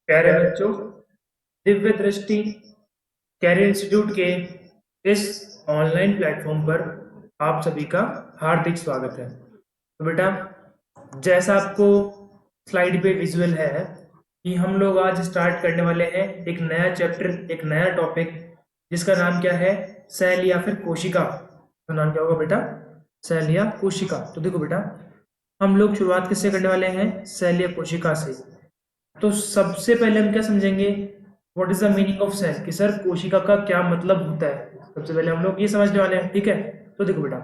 प्यारे बच्चों, दिव्य दृष्टि कैरियर इंस्टीट्यूट के इस ऑनलाइन प्लेटफॉर्म पर आप सभी का हार्दिक स्वागत है। तो बेटा, जैसा आपको स्लाइड पे विजुअल है कि हम लोग आज स्टार्ट करने वाले हैं एक नया चैप्टर, एक नया टॉपिक, जिसका नाम क्या है? सेल या फिर कोशिका। तो नाम क्या होगा बेटा? सेल या कोशिका। तो देखो बेटा, हम लोग शुरुआत किससे करने वाले हैं? सेल या कोशिका से। तो सबसे पहले हम क्या समझेंगे? What is the meaning of cell, कि सर कोशिका का क्या मतलब होता है। सबसे पहले हम लोग ये समझने वाले हैं, ठीक है। तो देखो बेटा,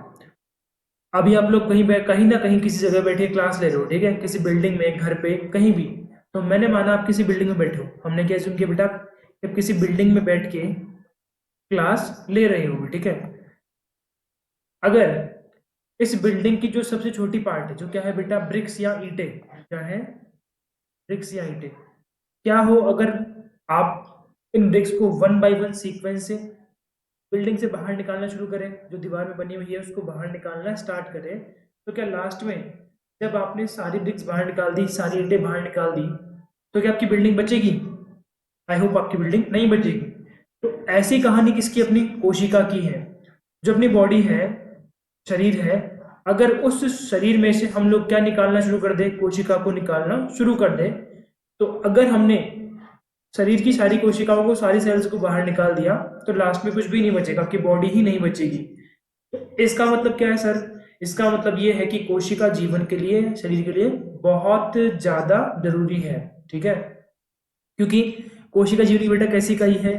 अभी आप लोग कहीं ना कहीं किसी जगह बैठे क्लास ले रहे हो, ठीक है, किसी बिल्डिंग में, घर पे, कहीं भी। तो मैंने माना आप किसी बिल्डिंग में बैठे हो, हमने क्या सुन किया बेटा कि आप किसी बिल्डिंग में बैठ के क्लास ले रहे हो, ठीक है। अगर इस बिल्डिंग की जो सबसे छोटी पार्ट है, जो क्या है बेटा? ब्रिक्स या ईंटें। क्या है? ब्रिक्स या ईंटें। क्या हो अगर आप इन ब्रिक्स को वन बाय वन सीक्वेंस से बिल्डिंग से बाहर निकालना शुरू करें, जो दीवार में बनी हुई है उसको बाहर निकालना स्टार्ट करें, तो क्या लास्ट में जब आपने सारी ब्रिक्स बाहर निकाल दी, सारी ईंटें बाहर निकाल दी, तो क्या आपकी बिल्डिंग बचेगी? आई होप आपकी बिल्डिंग नहीं बचेगी। तो ऐसी कहानी किसकी? अपनी कोशिका की है। जो अपनी बॉडी है, शरीर है, अगर उस शरीर में से हम लोग क्या निकालना शुरू कर दे? कोशिका को निकालना शुरू कर दे। तो अगर हमने शरीर की सारी कोशिकाओं को, सारी सेल्स को बाहर निकाल दिया, तो लास्ट में कुछ भी नहीं बचेगा, आपकी बॉडी ही नहीं बचेगी। तो इसका मतलब क्या है सर? इसका मतलब ये है कि कोशिका जीवन के लिए, शरीर के लिए बहुत ज्यादा जरूरी है, ठीक है। क्योंकि कोशिका जीवन की बेटा कैसी इकाई है?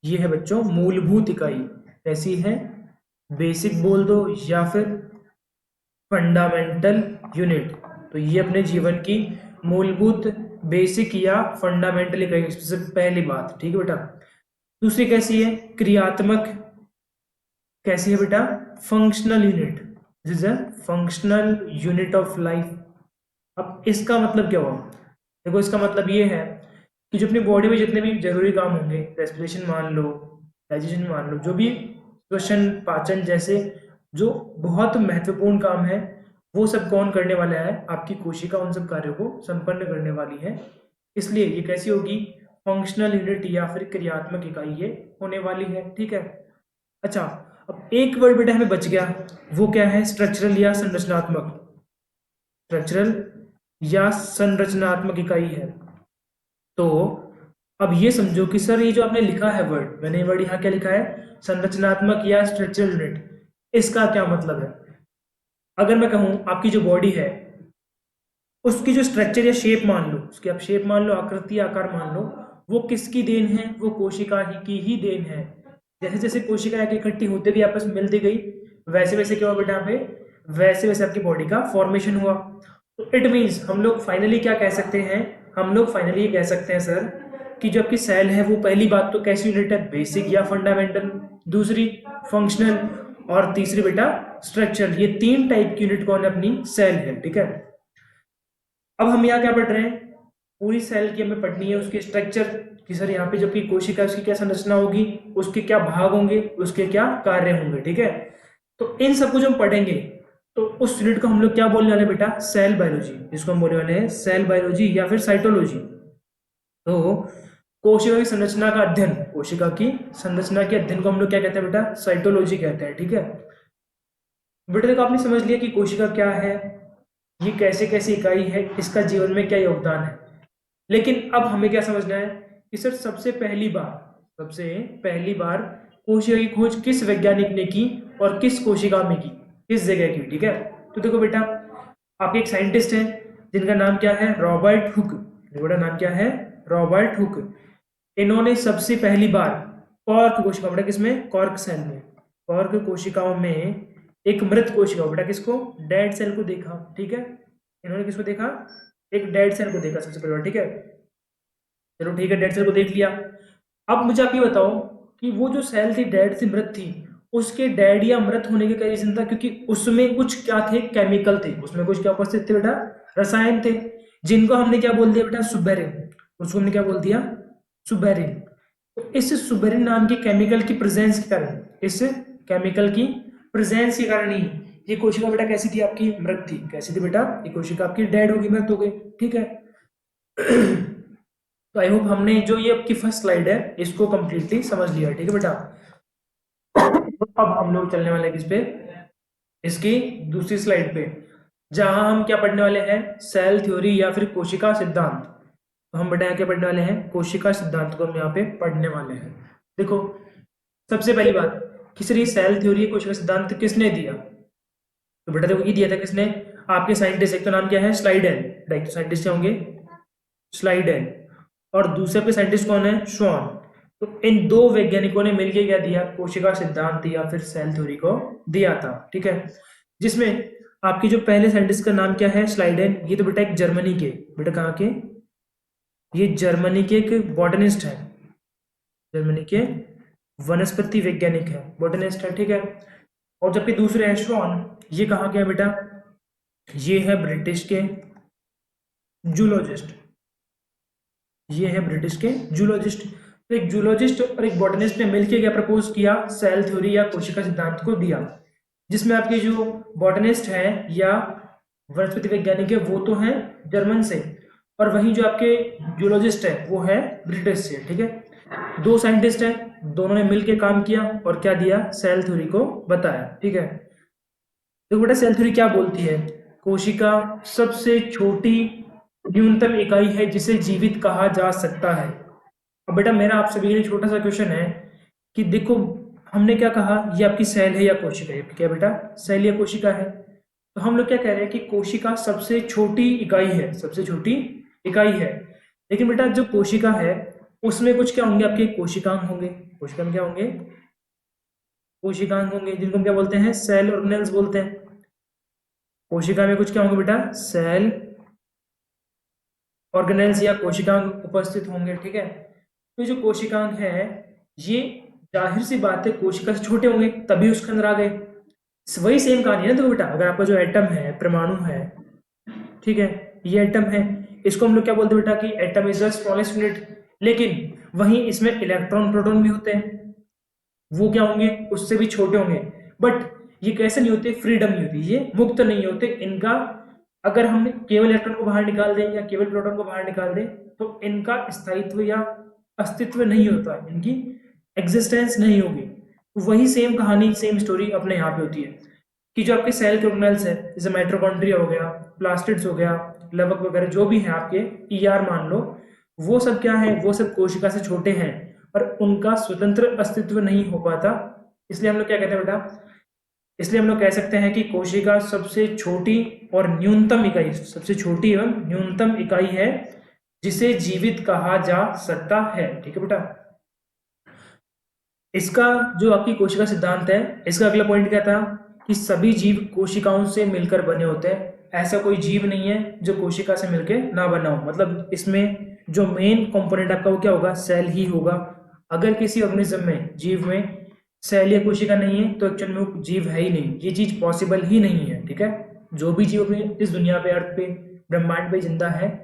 ये है बच्चों मूलभूत इकाई। कैसी है? बेसिक बोल दो या फिर फंडामेंटल यूनिट। तो ये अपने जीवन की मूलभूत, बेसिक या फंडामेंटल इकाई, सबसे पहली बात, ठीक है बेटा। दूसरी कैसी है? क्रियात्मक। कैसी है बेटा? Functional unit. This is a functional unit of life. अब इसका मतलब क्या हुआ? देखो, इसका मतलब ये है कि जो अपनी बॉडी में जितने भी जरूरी काम होंगे, रेस्पिरेशन मान लो, डाइजेशन मान लो, जो भी श्वसन, पाचन जैसे जो बहुत महत्वपूर्ण काम है, वो सब कौन करने वाला है? आपकी कोशिका उन सब कार्यों को संपन्न करने वाली है। इसलिए ये कैसी होगी? फंक्शनल यूनिट या फिर क्रियात्मक इकाई ये होने वाली है, ठीक है। अच्छा, अब एक वर्ड बेटा हमें बच गया, वो क्या है? स्ट्रक्चरल या संरचनात्मक। स्ट्रक्चरल या संरचनात्मक इकाई है। तो अब ये समझो कि सर ये जो आपने लिखा है वर्ड, मैंने ये वर्ड यहाँ क्या लिखा है? संरचनात्मक या स्ट्रक्चरल यूनिट। इसका क्या मतलब है? अगर मैं कहूँ आपकी जो बॉडी है, उसकी जो स्ट्रक्चर या शेप मान लो, उसकी आप शेप मान लो, आकृति, आकार मान लो, वो किसकी देन है? वो कोशिका ही की ही देन है। जैसे जैसे कोशिका इकट्ठी होते गई, आपस में मिलती गई, वैसे वैसे क्या हुआ बेटा? यहाँ पे वैसे वैसे आपकी बॉडी का फॉर्मेशन हुआ। तो इट मीन्स हम लोग फाइनली क्या कह सकते हैं? हम लोग फाइनली ये कह सकते हैं सर कि जो आपकी सेल है, वो पहली बात तो कैसी यूनिट है? बेसिक या फंडामेंटल। दूसरी फंक्शनल। और तीसरी बेटा स्ट्रक्चरल। ये तीन टाइप की यूनिट कौन है? अपनी सेल है, ठीक है। अब हम यहाँ क्या पढ़ रहे हैं? पूरी सेल की हमें पढ़नी है, उसके स्ट्रक्चर की। सर यहाँ पे जो कि कोशिका, उसकी क्या संरचना होगी, उसके क्या भाग होंगे, उसके क्या कार्य होंगे, ठीक है। तो इन सब कुछ हम पढ़ेंगे। तो उस यूनिट को हम लोग क्या बोलने वाले हैं बेटा? Cell biology. जिसको हम बोलने वाले हैं सेल बायोलॉजी या फिर साइटोलॉजी। तो कोशिका की संरचना का अध्ययन, कोशिका की संरचना के अध्ययन को हम लोग क्या कहते हैं बेटा? साइटोलॉजी कहते हैं, ठीक है। बेटा देखो, आपने समझ लिया कि कोशिका क्या है, ये कैसे कैसे इकाई है, इसका जीवन में क्या योगदान है। लेकिन अब हमें क्या समझना है कि सर सबसे पहली बार कोशिका की खोज किस वैज्ञानिक ने की और किस कोशिका में की, किस जगह की, ठीक है। तो देखो बेटा, आपके एक साइंटिस्ट हैं जिनका नाम क्या है? Robert Hooke. बेटा नाम क्या है? Robert Hooke. इन्होंने सबसे पहली बार कॉर्क कोशिका, बेटा किसमें? कॉर्क सेल में, कॉर्क कोशिकाओं में एक मृत कोशिका, बेटा किसको? डेड सेल को देखा, ठीक है। इन्होंने किसको देखा? एक डेड सेल को देखा सबसे पहले बार, ठीक है। चलो ठीक है, डेड सेल को देख लिया। अब मुझे आप ये बताओ कि वो जो सेल थी, डेड से मृत थी, उसके डेड या मृत होने के क्या रीजन था? क्योंकि उसमें कुछ क्या थे? केमिकल थे, उसमें कुछ क्या उपस्थित थे बेटा? रसायन थे, जिनको हमने क्या बोल दिया बेटा? सुबेरिन। उसको हमने क्या बोल दिया? सुबेरिन। तो इस सुबेरिन नाम के केमिकल की प्रेजेंस के कारण, इस केमिकल की प्रेजेंस के कारण ही ये कोशिका बेटा कैसी थी? आपकी मृत थी। कैसी थी बेटा? ये कोशिका आपकी डेड होगी, मृत हो गई, ठीक है। तो आई होप हमने जो ये आपकी फर्स्ट स्लाइड है इसको कंप्लीटली समझ लिया, ठीक है बेटा। अब हम लोग चलने वाले हैं किस पे, इसकी दूसरी स्लाइड पे, जहां हम क्या पढ़ने वाले हैं, सेल थ्योरी या फिर कोशिका सिद्धांत। तो हम बेटा यहाँ क्या पढ़ने वाले हैं, कोशिका सिद्धांत को हम यहाँ पे पढ़ने वाले हैं। देखो सबसे पहली बात कि सर ये सेल थ्योरी कोशिका सिद्धांत किसने दिया, तो बेटा देखो ये दिया था किसने, आपके साइंटिस्ट, एक तो नाम क्या है स्लाइडेन, राइट, तो साइंटिस्ट क्या होंगे स्लाइडेन, और दूसरे पे साइंटिस्ट कौन है श्वान। तो इन दो वैज्ञानिकों ने मिलकर क्या दिया, कोशिका सिद्धांत या फिर सेल थ्योरी को दिया था, ठीक है। जिसमें आपके जो पहले साइंटिस्ट का नाम क्या है स्लाइडेन, ये तो बेटा एक जर्मनी के, बेटा कहाँ के, ये जर्मनी के एक बॉटनिस्ट है, जर्मनी के वनस्पति वैज्ञानिक है, बॉटनिस्ट है, ठीक है। और जबकि दूसरे है श्वान, ये कहाँ के है बेटा, ये है ब्रिटिश के जूलॉजिस्ट, ये है ब्रिटिश के जूलॉजिस्ट। तो एक जूलॉजिस्ट और एक बॉटनिस्ट ने मिलकर क्या प्रपोज किया, सेल थ्योरी या कोशिका सिद्धांत को दिया, जिसमें आपके जो बॉटनिस्ट है या वनस्पति वैज्ञानिक है वो तो है जर्मन से, और वहीं जो आपके जूलॉजिस्ट है वो है ब्रिटिश से, ठीक है। दो साइंटिस्ट हैं, दोनों ने मिलकर काम किया और क्या दिया, सेल थ्योरी को बताया, ठीक है। तो बेटा सेल थ्योरी क्या बोलती है, कोशिका सबसे छोटी न्यूनतम इकाई है जिसे जीवित कहा जा सकता है। अब बेटा मेरा आप सभी के लिए छोटा सा क्वेश्चन है कि देखो हमने क्या कहा, ये आपकी सेल है या कोशिका है, क्या बेटा सेल या कोशिका है। तो हम लोग क्या कह रहे हैं कि कोशिका सबसे छोटी इकाई है, सबसे छोटी इकाई है। लेकिन बेटा जो कोशिका है उसमें कुछ क्या होंगे, आपके कोशिकांग होंगे, कोशिका में क्या होंगे, कोशिकांग होंगे, जिनको हम क्या बोलते हैं सेल ऑर्गेनेल्स बोलते हैं। कोशिका में कुछ क्या होंगे बेटा, सेल ऑर्गेनेल्स या कोशिकांग उपस्थित होंगे, ठीक है। तो जो कोशिकांग है ये जाहिर सी बात है कोशिका से छोटे होंगे तभी उसके अंदर आ गए। वही सेम कहानी है ना, तो बेटा अगर आपका जो एटम है, परमाणु है, ठीक है, ये एटम है, इसको हम लोग क्या बोलते हैं बेटा कि atom is the smallest unit, लेकिन वहीं इसमें इलेक्ट्रॉन प्रोटॉन भी होते हैं, वो क्या होंगे उससे भी छोटे होंगे। बट ये कैसे नहीं होते, फ्रीडम नहीं होती, ये मुक्त नहीं होते इनका, अगर हम केवल इलेक्ट्रॉन को बाहर निकाल दें या केवल प्रोटॉन को बाहर निकाल दें तो इनका स्थायित्व या अस्तित्व नहीं होता, इनकी एग्जिस्टेंस नहीं होगी। वही सेम कहानी, सेम स्टोरी अपने यहाँ पे होती है कि जो आपके सेल के ऑर्गेनेल्स है, जैसे माइटोकॉन्ड्रिया हो गया, प्लास्टिड्स हो गया, लवक वगैरह जो भी है आपके, ईआर मान लो, वो सब क्या है, वो सब कोशिका से छोटे हैं और उनका स्वतंत्र अस्तित्व नहीं हो पाता। इसलिए हम लोग क्या कहते हैं बेटा, इसलिए हम लोग कह सकते हैं कि कोशिका सबसे छोटी और न्यूनतम इकाई, सबसे छोटी एवं न्यूनतम इकाई है जिसे जीवित कहा जा सकता है, ठीक है बेटा। इसका जो आपकी कोशिका सिद्धांत है, इसका अगला पॉइंट क्या था कि सभी जीव कोशिकाओं से मिलकर बने होते हैं, ऐसा कोई जीव नहीं है जो कोशिका से मिलकर ना बना हो। मतलब इसमें जो मेन कंपोनेंट आपका वो क्या होगा, सेल ही होगा। अगर किसी ऑर्गेनिज्म में, जीव में सेल या कोशिका नहीं है तो एक्चुअल में वो जीव है ही नहीं, ये चीज पॉसिबल ही नहीं है, ठीक है। जो भी जीव अपने इस दुनिया पे, अर्थ पे, ब्रह्मांड पे जिंदा है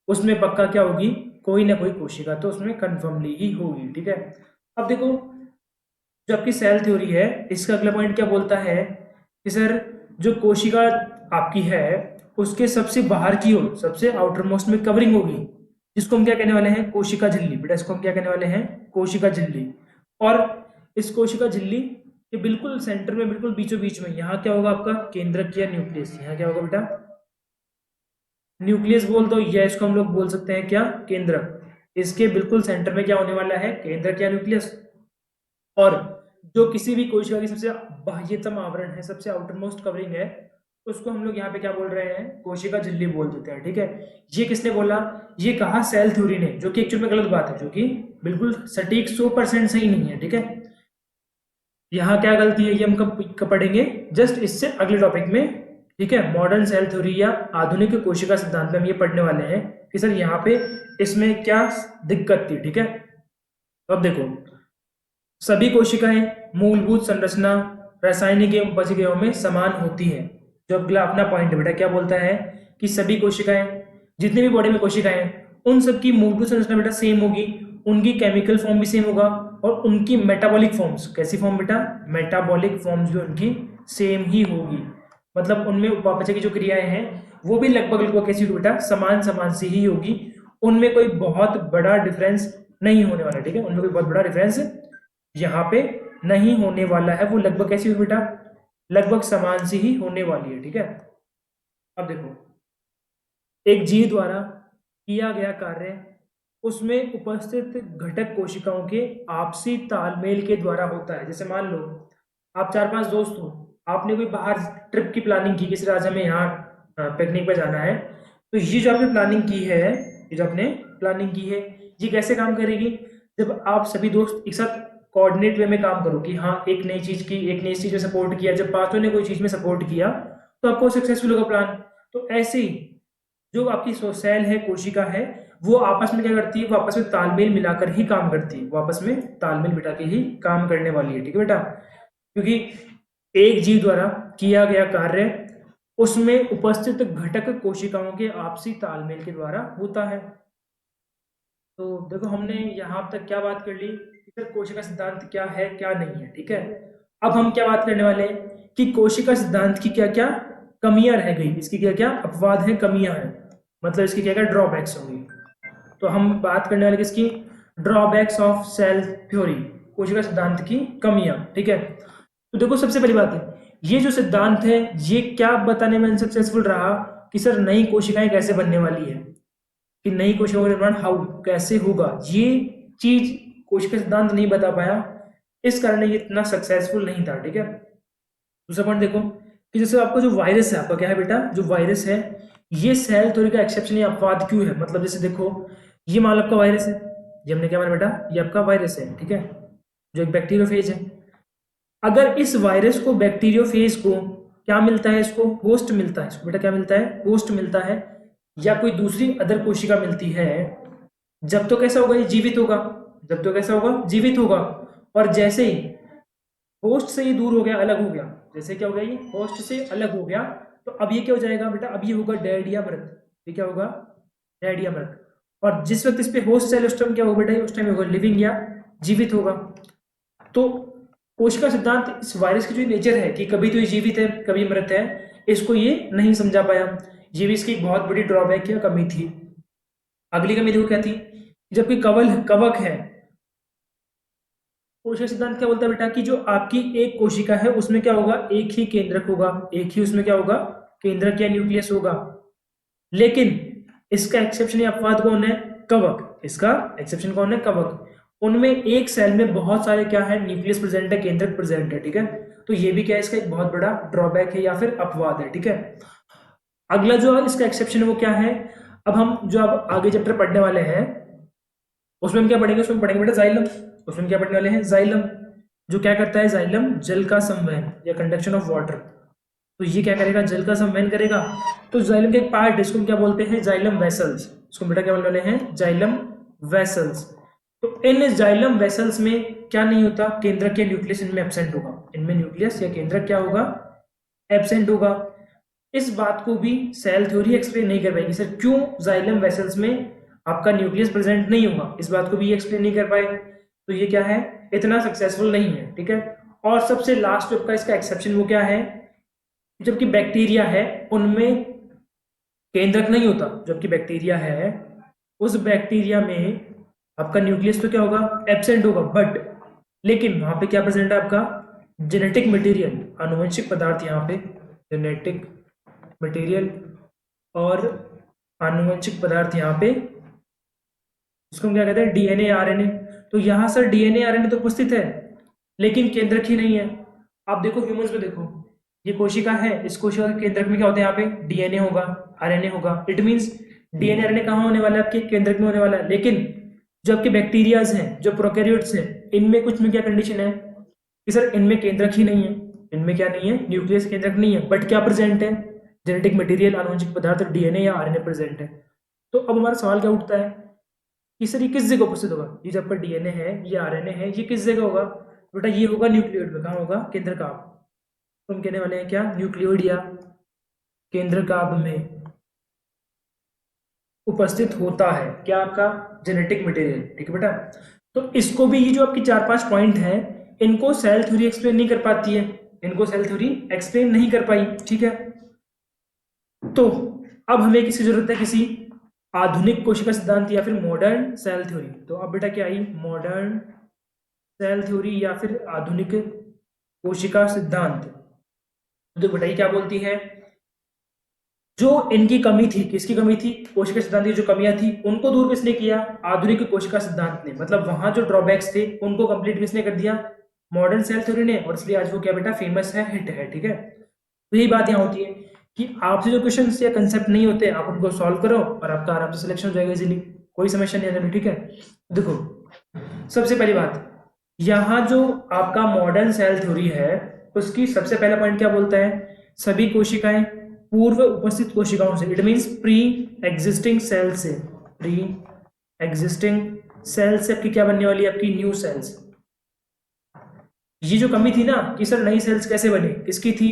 उसमें पक्का क्या होगी, कोई ना कोई कोशिका तो उसमें कन्फर्मली ही होगी, ठीक है। अब देखो जो आपकी सेल थ्योरी है इसका अगला पॉइंट क्या बोलता है कि सर जो कोशिका आपकी है उसके सबसे बाहर की ओर, सबसे आउटर मोस्ट में कवरिंग होगी, जिसको हम क्या कहने वाले हैं, कोशिका झिल्ली। बेटा इसको हम क्या कहने वाले हैं, कोशिका झिल्ली। और इस कोशिका झिल्ली के बिल्कुल सेंटर में, बिल्कुल बीचों बीच में यहाँ क्या होगा आपका, केंद्रक या न्यूक्लियस। यहाँ क्या होगा बेटा, न्यूक्लियस बोल दो या इसको हम लोग बोल सकते हैं क्या, केंद्रक। इसके बिल्कुल सेंटर में क्या होने वाला है, केंद्रक या न्यूक्लियस। और जो किसी भी कोशिका की सबसे बाह्यतम आवरण है, सबसे आउटर मोस्ट कवरिंग है, उसको हम लोग यहाँ पे क्या बोल रहे हैं, कोशिका झिल्ली बोल देते हैं, ठीक है। ये किसने बोला, ये कहा सेल थ्योरी ने, जो कि एक्चुअल में गलत बात है, जो कि बिल्कुल सटीक 100% सही नहीं है, ठीक है। यहाँ क्या गलती है ये हम कब पढ़ेंगे, जस्ट इससे अगले टॉपिक में, ठीक है। मॉडर्न सेल थ्योरी या आधुनिक कोशिका सिद्धांत में हम ये पढ़ने वाले हैं कि सर यहाँ पे इसमें क्या दिक्कत थी, ठीक है। तो अब देखो सभी कोशिकाएं मूलभूत संरचना, रासायनिक एवं उपजिकाओं में समान होती है। जो अगला अपना पॉइंट है बेटा क्या बोलता है कि सभी कोशिकाएं, जितने भी बॉडी में कोशिकाएं हैं उन सबकी मूलभूत संरचना बेटा सेम होगी, उनकी केमिकल फॉर्म भी सेम होगा और उनकी मेटाबॉलिक फॉर्म्स, कैसी फॉर्म बेटा, मेटाबॉलिक फॉर्म्स भी उनकी सेम ही होगी। मतलब उनमें उपापचय की जो क्रियाएं हैं वो भी लगभग लगभग कैसी होगी बेटा, समान समान सी ही होगी। उनमें कोई बहुत बड़ा डिफरेंस नहीं होने वाला, ठीक है, उनमें कोई बहुत बड़ा डिफरेंस यहाँ पे नहीं होने वाला है। वो लगभग कैसी होगी बेटा, लगभग समान सी ही होने वाली है, ठीक है। अब देखो, एक जीव द्वारा किया गया कार्य उसमें उपस्थित घटक कोशिकाओं के आपसी तालमेल के द्वारा होता है। जैसे मान लो आप 4-5 दोस्त हो, आपने कोई बाहर ट्रिप की प्लानिंग की, किसी राज्य में यहाँ पिकनिक पे जाना है, तो ये जो आपने प्लानिंग की है, ये जो आपने प्लानिंग की है, ये कैसे काम करेगी, जब आप सभी दोस्त एक साथ कोऑर्डिनेट वे में काम करो कि हाँ एक नई चीज की, एक नई चीज में सपोर्ट किया, जब पांचों ने कोई चीज में सपोर्ट किया तो आपको सक्सेसफुल होगा प्लान। तो ऐसे ही जो आपकी सेल है, कोशिका है, वो आपस में क्या करती है, वो आपस में तालमेल मिलाकर ही काम करती है, वो आपस में तालमेल बिठा के ही काम करने वाली है, ठीक है बेटा। क्योंकि एक जीव द्वारा किया गया कार्य उसमें उपस्थित घटक कोशिकाओं के आपसी तालमेल के द्वारा होता है। तो देखो हमने यहाँ तक क्या बात कर ली कि सर कोशिका सिद्धांत क्या है क्या नहीं है, ठीक है। अब हम क्या बात करने वाले हैं कि कोशिका सिद्धांत की क्या क्या कमियां रह गई, इसकी क्या क्या अपवाद है, कमियां हैं, मतलब इसकी क्या क्या ड्रॉबैक्स होंगी। तो हम बात करने वाले किसकी, ड्रॉबैक्स ऑफ सेल थ्योरी, कोशिका सिद्धांत की कमियां, ठीक है। तो देखो सबसे पहली बात है, ये जो सिद्धांत है ये क्या बताने में सक्सेसफुल रहा कि सर नई कोशिकाएं कैसे बनने वाली है, कि नई कोशिकाओं का निर्माण हाउ कैसे होगा, ये चीज कोशिका सिद्धांत नहीं बता पाया, इस कारण ये इतना सक्सेसफुल नहीं था, ठीक है। दूसरा पॉइंट देखो कि जैसे आपका जो वायरस है, आपका क्या है बेटा, जो वायरस है ये सेल थ्योरी का एक्सेप्शन या अपवाद क्यों है, मतलब जैसे देखो ये मान लो आपका वायरस है, ये हमने क्या माना बेटा, ये आपका वायरस है, ठीक है, जो एक बैक्टीरियोफेज है। अगर इस वायरस को, बैक्टीरियोफेज को क्या मिलता है, इसको होस्ट मिलता है, इसको बेटा क्या मिलता है, होस्ट मिलता है, या कोई दूसरी अदर कोशिका मिलती है, जब तो कैसा होगा, ये जीवित होगा, जब तो कैसा होगा, जीवित होगा। और जैसे ही होस्ट से ये दूर हो गया, अलग हो गया, जैसे क्या हो गया, ये होस्ट से अलग हो गया, तो अब ये क्या हो जाएगा बेटा, अब ये होगा डेड या मृत, ये क्या होगा, डेड या मृत। और जिस वक्त इस पे होस्ट सेल उस टाइम क्या होगा बेटा, उस टाइम होगा लिविंग या जीवित होगा। तो कोशिका सिद्धांत इस वायरस की जो नेचर है कि कभी तो ये जीवित है कभी मृत है, इसको ये नहीं समझा पाया, ये भी इसकी एक बहुत बड़ी ड्रॉबैक या कमी थी। अगली कमी देखो क्या थी, जबकि कवक है, कोशिका सिद्धांत क्या बोलता है बेटा कि जो आपकी एक कोशिका है उसमें क्या होगा, एक ही केंद्रक होगा, एक ही उसमें क्या होगा, केंद्रक या न्यूक्लियस होगा। लेकिन इसका एक्सेप्शन या अपवाद कौन है, कवक, इसका एक्सेप्शन कौन है, कवक। उनमें एक सेल में बहुत सारे क्या है, न्यूक्लियस प्रेजेंट है, केंद्रक प्रेजेंट है, ठीक है। तो ये भी क्या है, इसका एक बहुत बड़ा ड्रॉबैक है या फिर अपवाद है, ठीक है। अगला जो इसका एक्सेप्शन है वो क्या है, अब हम जो अब आगे चैप्टर पढ़ने वाले हैं उसमें हम क्या पढ़ेंगे, उसमें पढ़ेंगे बेटा जाइलम, उसमें क्या पढ़ने वाले हैं, जाइलम, जो क्या करता है, जाइलम जल का संवहन या कंडक्शन ऑफ वाटर। तो ये क्या करेगा, जल का संवहन करेगा। तो जाइलम का एक पार्ट, इसको हम क्या बोलते हैं, जाइलम वेसल्स, इसको बेटा क्या बोलने वाले हैं, जाइलम वेसल्स। तो इन जाइलम वेसल्स में क्या नहीं होता, केंद्रक या न्यूक्लियस इनमें एब्सेंट होगा, इनमें न्यूक्लियस या केंद्रक क्या होगा, एब्सेंट होगा। इस बात को भी सेल थ्योरी एक्सप्लेन नहीं कर पाएगी, सर क्यों जाइलम वेसल्स में आपका न्यूक्लियस प्रेजेंट नहीं होगा, इस बात को भी एक्सप्लेन नहीं कर पाए। तो ये क्या है, इतना सक्सेसफुल नहीं है, ठीक है। और सबसे लास्ट जो आपका इसका एक्सेप्शन वो क्या है, जबकि बैक्टीरिया है उनमें केंद्रक नहीं होता, जबकि बैक्टीरिया है उस बैक्टीरिया में आपका न्यूक्लियस तो क्या होगा, एब्सेंट होगा, बट लेकिन वहां पे क्या प्रेजेंट है आपका, जेनेटिक मटेरियल, आनुवंशिक पदार्थ, यहाँ पे जेनेटिक मटेरियल और आनुवंशिक पदार्थ यहाँ पे, इसको हम क्या कहते हैं, डीएनए आरएनए। तो यहाँ सर डीएनए आरएनए तो उपस्थित है लेकिन केंद्रक ही नहीं है। आप देखो ह्यूमंस में देखो, ये कोशिका है, इस कोशिका के केंद्रक में क्या होता है, यहाँ पे डीएनए होगा, आरएनए होगा, इट मींस डीएनए आरएनए कहाँ होने वाला है, आपके केंद्रक में होने वाला है। लेकिन जो आपके बैक्टीरियाज हैं, जो प्रोकैरियोट्स हैं, इनमें कुछ में क्या कंडीशन है कि सर इनमें केंद्रक ही नहीं है, इनमें क्या नहीं है, न्यूक्लियस केंद्रक नहीं है, बट क्या प्रेजेंट है, जेनेटिक मटेरियल, आनुवंशिक पदार्थ, डीएनए या आरएनए प्रेजेंट है। तो अब हमारा सवाल क्या उठता है कि सर ये किस जगह उपस्थित होगा, ये जो आपका डीएनए है, ये आरएनए है, ये किस जगह होगा, बेटा ये होगा न्यूक्लियोइड में, कहाँ होगा, केंद्रकाभ। तो हम कहने वाले हैं क्या, न्यूक्लियोइड या केंद्रकाभ में उपस्थित होता है क्या, आपका जेनेटिक मटेरियल, ठीक है बेटा। तो इसको भी, ये जो आपकी 4-5 पॉइंट है, इनको सेल थ्योरी एक्सप्लेन नहीं कर पाती है, इनको सेल थ्योरी एक्सप्लेन नहीं कर पाई, ठीक है। तो अब हमें किसकी जरूरत है, किसी आधुनिक कोशिका सिद्धांत या फिर मॉडर्न सेल थ्योरी। तो अब बेटा क्या आई, मॉडर्न सेल थ्योरी या फिर आधुनिक कोशिका सिद्धांत। तो बताइए क्या बोलती है, जो इनकी कमी थी, किसकी कमी थी, कोशिका सिद्धांत की जो कमियां थी उनको दूर किसने किया, आधुनिक कोशिका सिद्धांत ने। मतलब वहां जो ड्रॉबैक्स थे उनको कंप्लीट किसने कर दिया, मॉडर्न सेल थ्योरी ने, और इसलिए आज वो क्या बेटा फेमस है, हिट है। ठीक है, तो यही बात यहाँ होती है कि आपसे जो क्वेश्चन या कंसेप्ट नहीं होते आप उनको सॉल्व करो और आपका आराम से सिलेक्शन हो जाएगा इजीली, कोई समस्या नहीं आने। ठीक है, देखो सबसे पहली बात, यहाँ जो आपका मॉडर्न सेल थ्योरी है उसकी सबसे पहला पॉइंट क्या बोलता है, सभी कोशिकाएं पूर्व उपस्थित कोशिकाओं से, it means pre existing cell से, प्री एग्जिस्टिंग सेल से आपकी क्या बनने वाली है, आपकी न्यू सेल्स। ये जो कमी थी ना कि सर नई सेल्स कैसे बने, किसकी थी,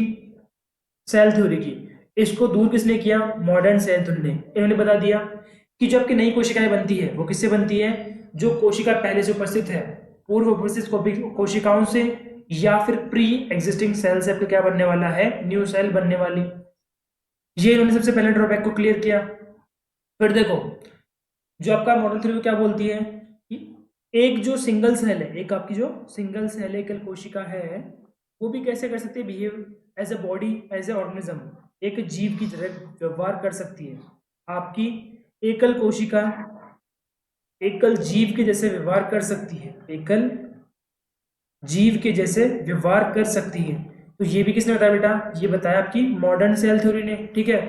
सेल थ्योरी की, इसको दूर किसने किया, मॉडर्न सेल थ्योरी ने। इन्होंने बता दिया कि जो आपकी नई कोशिकाएं बनती है वो किससे बनती है, जो कोशिका पहले से उपस्थित है, पूर्व उपस्थित कोशिकाओं से या फिर प्री एग्जिस्टिंग सेल से आपको क्या बनने वाला है, न्यू सेल बनने वाली। ये इन्होंने सबसे पहले ड्रॉबैक को क्लियर किया। फिर देखो जो आपका मॉडर्न थ्योरी क्या बोलती है कि एक जो सिंगल सेल है, एक आपकी जो सिंगल सेल एकल कोशिका है, वो भी कैसे कर सकती है, behave as a body, as a organism, एक जीव की तरह व्यवहार कर सकती है। आपकी एकल कोशिका एकल जीव के जैसे व्यवहार कर सकती है, एकल जीव के जैसे व्यवहार कर सकती है। तो ये भी किसने बताया बेटा, ये बताया आपकी मॉडर्न सेल थ्योरी ने। ठीक है,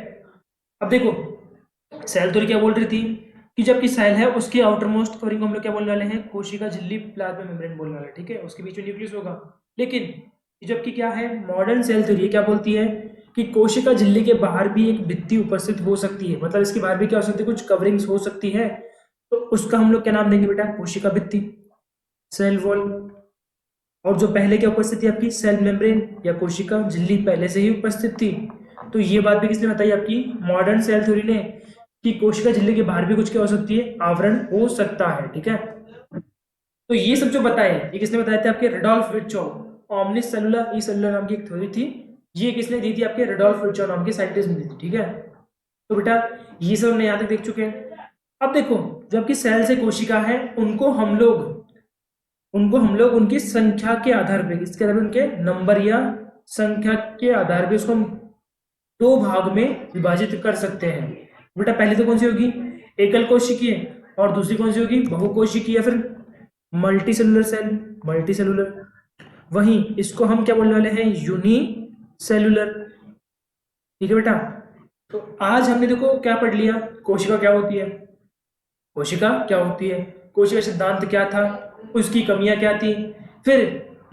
अब देखो सेल थ्योरी क्या बोल रही थी कि जब की सेल है उसके आउटर मोस्ट कवरिंग को हम लोग क्या बोलने वाले हैं, कोशिका झिल्ली प्लाज्मा मेम्ब्रेन बोलने वाले। ठीक है, उसके बीच में न्यूक्लियस होगा। लेकिन जबकि क्या है, मॉडर्न सेल थ्योरी क्या बोलती है कि कोशिका झिल्ली के बाहर भी एक भित्ति उपस्थित हो सकती है, मतलब इसके बाहर भी क्या हो सकती है, कुछ कवरिंग्स हो सकती है। तो उसका हम लोग क्या नाम देंगे बेटा, कोशिका भित्ति, सेल वॉल। और जो पहले क्या उपस्थित थी आपकी, सेल मेम्ब्रेन या कोशिका झिल्ली पहले से ही उपस्थित थी। तो ये बात भी किसने बताई, आपकी मॉडर्न सेल थ्योरी ने, कि कोशिका झिल्ली के बाहर भी कुछ क्या हो सकती है, आवरण हो सकता है। ठीक है, तो ये सब जो बताए ये किसने बताए थे, आपके रेडोल्फ विर्चोव, ओमनिस सेलुलर ई सेलुलर नाम की एक थ्योरी थी, ये किसने दी थी, आपके रेडोल्फ विर्चोव नाम के साइंटिस्ट ने दी थी। ठीक है, तो बेटा ये सब हमने यहाँ तक देख चुके हैं। अब देखो जो आपकी सेल से कोशिका है उनको हम लोग उनकी संख्या के आधार पे, इसके आधार पे उनके नंबर या संख्या के आधार पे उसको हम दो भाग में विभाजित कर सकते हैं। बेटा पहले तो कौन सी होगी, एकल कोशिकीय, और दूसरी कौन सी होगी, बहुकोशिकीय या फिर multi cellular cell, multi cellular. वहीं इसको हम क्या बोलने वाले हैं, यूनी सेलुलर। ठीक है बेटा, तो आज हमने देखो क्या पढ़ लिया, कोशिका क्या होती है, कोशिका क्या होती है, कोशिका सिद्धांत क्या था, उसकी कमियां क्या थी, फिर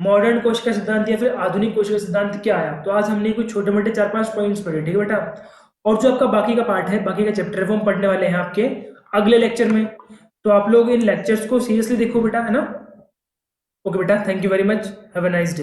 मॉडर्न कोशिका सिद्धांत या फिर आधुनिक कोशिका सिद्धांत क्या आया। तो आज हमने कुछ छोटे मोटे 4-5 पॉइंट्स पढ़े। ठीक है बेटा, और जो आपका बाकी का पार्ट है, बाकी का चैप्टर है, वो हम पढ़ने वाले हैं आपके अगले लेक्चर में। तो आप लोग इन लेक्चर्स को सीरियसली देखो बेटा, है ना। ओके बेटा, thank you very much, have a nice day.